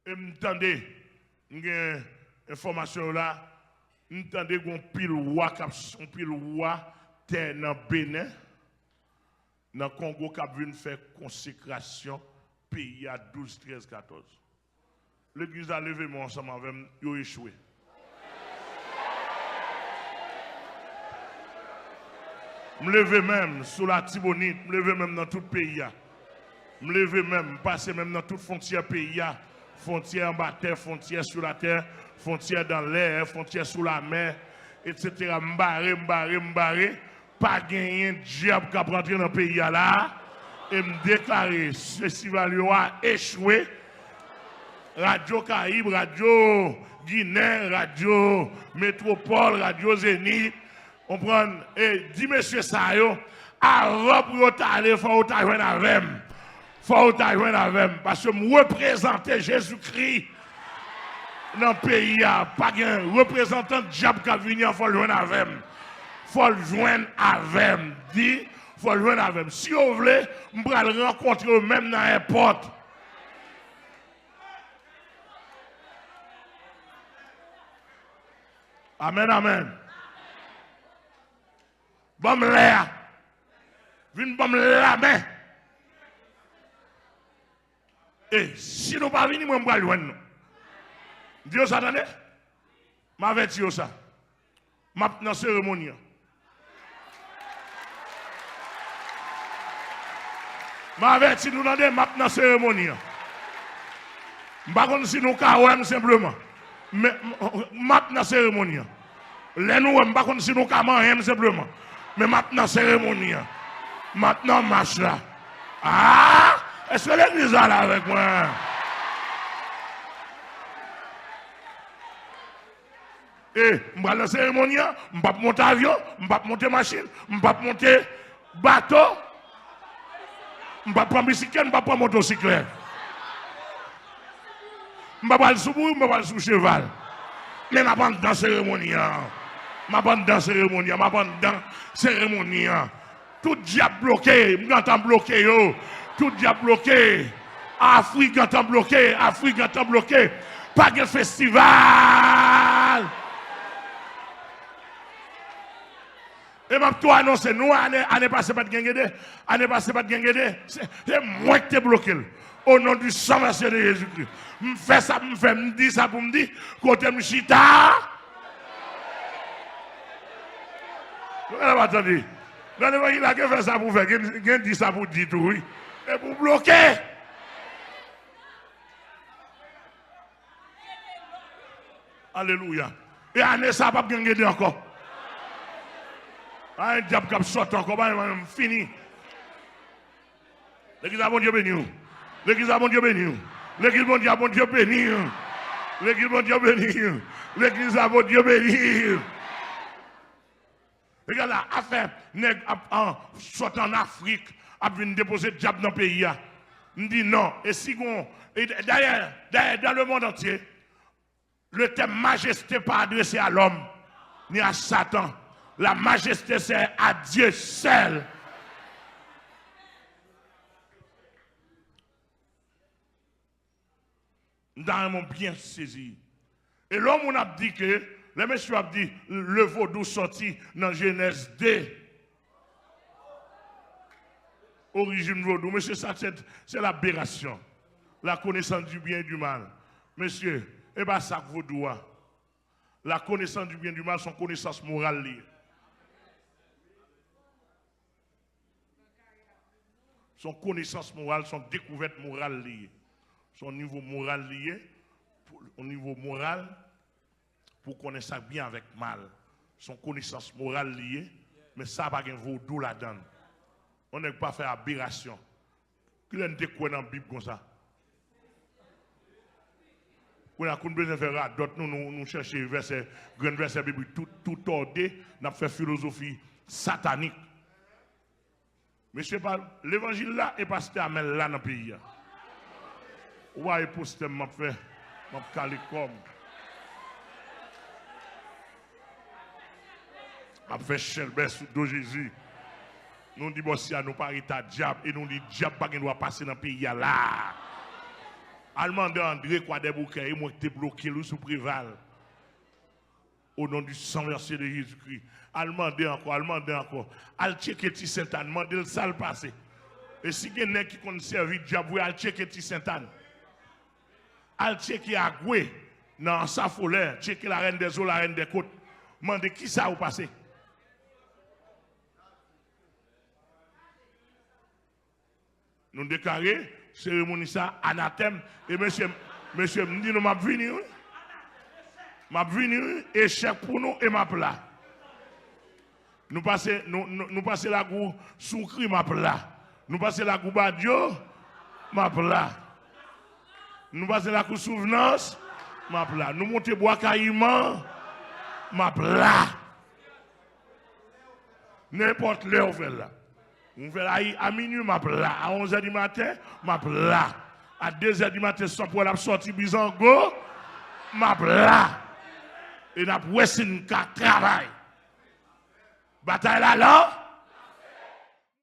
Et m'tendez, une information là, m'tendez qu'on pile roi terre dans Bénin, dans Congo qui a venu faire consécration pays à 12, 13, 14. L'église a levé moi ensemble avec moi, ils ont échoué. Je me lève même sous la Tibonite, je me lève même dans tout le pays. Je me lève même, passer même dans toute frontière pays. Frontière en bas terre, frontière sur la terre, frontière dans l'air, frontière sous la mer, etc. M'barré. Pas gagner un diable qui a rentré dans le pays là. Et me déclarer, ce festival a échoué. Radio Caraïbe, Radio Guinée, Radio Métropole, Radio Zénith. On prend et dit monsieur ça yo avant pour aller faut joindre avec faut joindre avec parce que me représenter Jésus-Christ dans le pays pas un représentant diable qui venir faut le joindre avec faut le joindre avec dit faut le joindre avec si vous voulez on va le rencontrer même dans l'aéroport. Amen, amen. Bon l'air. Vine bon la main. Et si nous pas venir, moi je vais loin. Dieu ça attendez? M'avertir ça. M'a dans cérémonie. M'avertir nous dans m'a dans cérémonie. M'pa konn si nous ka simplement. Mais m'a dans cérémonie. Les nous m'pa konn si nous ka man simplement. Mais maintenant, cérémonie. Maintenant, marche là. Ah! Est-ce que l'église est là avec moi? Et, je vais la cérémonie, je ne vais pas monter avion, je ne vais pas monter machine, je ne vais pas monter bateau, je ne vais pas prendre bicyclette, je ne vais pas prendre motocyclette. Je ne vais pas aller sous bourre, je ne vais pas aller sous cheval. Mais je vais pas dans la cérémonie. Ma bande dans cérémonie, ma bande dans cérémonie. Tout diable bloqué, m'entend bloqué yo. Tout diable bloqué. Afrique entend bloqué, Afrique entend bloqué. Pas de festival. Et m'a tout annoncé nous année passée pas de gagner, année passée pas de gagner. C'est moi qui t'ai bloqué. Au nom du sang de Jésus-Christ. Me fait ça, me dit ça pour me dire côté m'chita. Attendez, dans le moment il a fait ça pour faire, il dit ça pour dire tout, oui, et pour bloquer. Alléluia. Et année ça pas gagner encore. Un diable qui sort encore, fini. L'église a bon Dieu béni. L'église a bon Dieu béni. L'église bon Dieu béni. L'église bon Dieu béni. L'église a bon Dieu béni. Regarde là, affaire, nèg soit en Afrique, a venir déposer diable dans le pays. On dit non. Et si on. D'ailleurs, dans le monde entier, le terme majesté pas adressé à l'homme, ni à Satan. La majesté, c'est à Dieu seul. Nous avons bien saisi. Et l'homme, on a dit que. Le monsieur a dit, le vaudou sorti dans Genèse 2. Origine vaudou. Monsieur, ça c'est l'aberration. La connaissance du bien et du mal. Monsieur, et bien ça vaudou. La connaissance du bien et du mal, son connaissance morale liée. Son connaissance morale, son découverte morale liée. Son niveau moral lié, au niveau moral, pour connaître ça bien avec mal. Son connaissance morale liée, mais ça n'a pas de vaudou là-dedans. On n'est pas fait aberration. Qui l'a dit quoi dans la Bible comme ça? On a besoin de faire d'autres, nous cherchons verset, grand verset biblique, tout ordé, nous avons fait philosophie satanique. Monsieur, l'évangile là est pasteur Amel là dans le pays. Ouais, pour ce m'a fait, m'a calé comme. M'a fait chelbert sous dos Jésus. Nous disons si à nous pas état diable et nous disons diable pas doit passer dans le pays là. Allemand André quoi des bouquets, moi qui bloqué sous Préval. Au nom du sang versé de Jésus-Christ. Allemandé encore. Al checker ti Saint-Anne, mandel ça le passé. Et si il y a qui compte servir diable, al checker ti Saint-Anne. Al checker Agoué dans sa folie, checker la reine des eaux, la reine des côtes. Mandez qui ça ou passé. Nous déclarons cérémonie ça anathème et monsieur me dit nous m'a venir. M'a venu échec pour nous et m'a plat. Nous passons la goût soukri m'a plat. Nous passons la goût badio m'a plat. Nous passons la goût souvenance m'a plat. Nous montons bois caïman m'a plat. N'importe l'heure on fait là. On fait là à minuit m'a plat. À 11h du matin m'a plat. À 2h du matin sans pour la sortie bizango m'a plat. Et n'a pas un travail. Bataille là,